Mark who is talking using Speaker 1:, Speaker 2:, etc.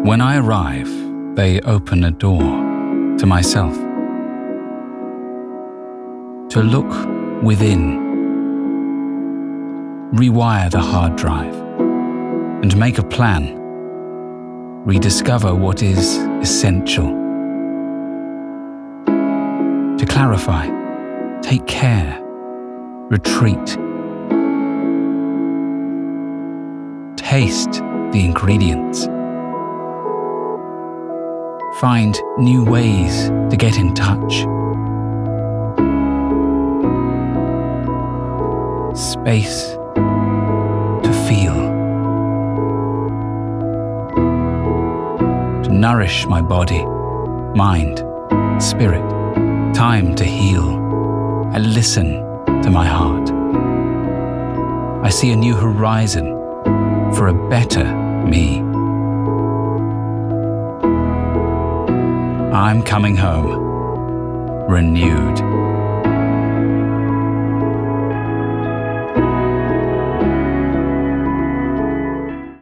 Speaker 1: When I arrive, they open a door to myself. To look within, rewire the hard drive, and make a plan. Rediscover what is essential. To clarify, take care, retreat. Taste the ingredients. Find new ways to get in touch. Space to feel. To nourish my body, mind, spirit. Time to heal. I listen to my heart. I see a new horizon for a better me. I'm coming home, renewed.